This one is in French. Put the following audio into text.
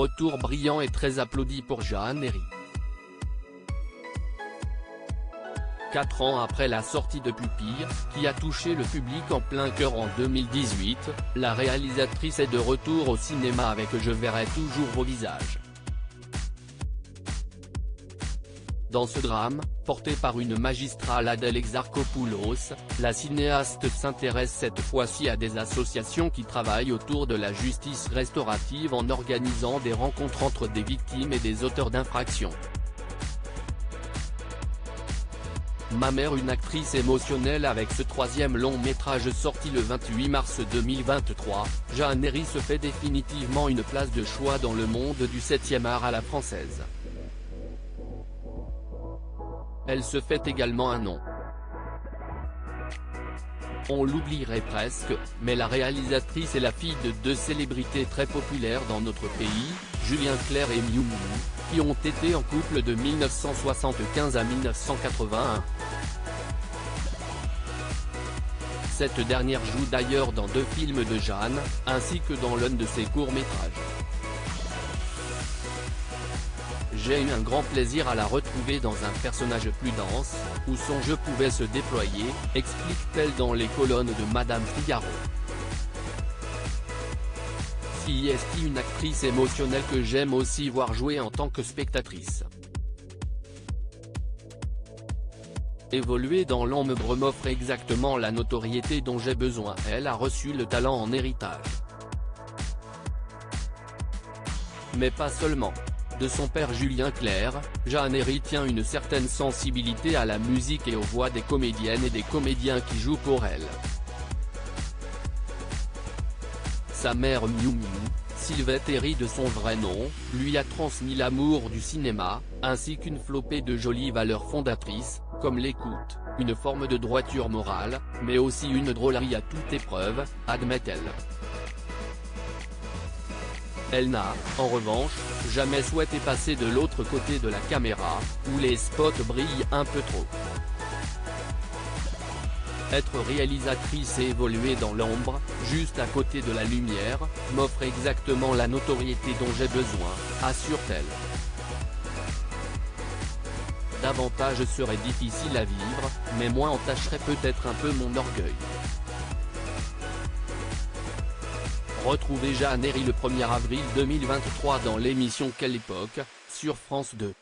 retour brillant et très applaudi pour Jeanne Herry. 4 ans après la sortie de Pupille, qui a touché le public en plein cœur en 2018, la réalisatrice est de retour au cinéma avec Je verrai toujours vos visages. Dans ce drame, porté par une magistrale Adèle Exarchopoulos, la cinéaste s'intéresse cette fois-ci à des associations qui travaillent autour de la justice restaurative en organisant des rencontres entre des victimes et des auteurs d'infractions. Ma mère, une actrice émotionnelle avec ce troisième long métrage sorti le 28 mars 2023, Jeanne Herry se fait définitivement une place de choix dans le monde du 7e art à la française. Elle se fait également un nom. On l'oublierait presque, mais la réalisatrice est la fille de deux célébrités très populaires dans notre pays, Julien Clerc et Miu Miu, qui ont été en couple de 1975 à 1981. Cette dernière joue d'ailleurs dans 2 films de Jeanne, ainsi que dans l'un de ses courts-métrages. J'ai eu un grand plaisir à la retrouver dans un personnage plus dense, où son jeu pouvait se déployer, explique-t-elle dans les colonnes de Madame Figaro. Si est une actrice émotionnelle que j'aime aussi voir jouer en tant que spectatrice. Évoluer dans l'ombre m'offre exactement la notoriété dont j'ai besoin. Elle a reçu le talent en héritage. Mais pas seulement. De son père Julien Clerc, Jeanne Herry tient une certaine sensibilité à la musique et aux voix des comédiennes et des comédiens qui jouent pour elle. Sa mère Miu Miu, Sylvette Herry de son vrai nom, lui a transmis l'amour du cinéma, ainsi qu'une flopée de jolies valeurs fondatrices, comme l'écoute, une forme de droiture morale, mais aussi une drôlerie à toute épreuve, admet-elle. Elle n'a, en revanche, jamais souhaité passer de l'autre côté de la caméra, où les spots brillent un peu trop. Être réalisatrice et évoluer dans l'ombre, juste à côté de la lumière, m'offre exactement la notoriété dont j'ai besoin, assure-t-elle. Davantage serait difficile à vivre, mais moins entacherait peut-être un peu mon orgueil. Retrouvez Jeanne Herry le 1er avril 2023 dans l'émission Quelle époque, sur France 2.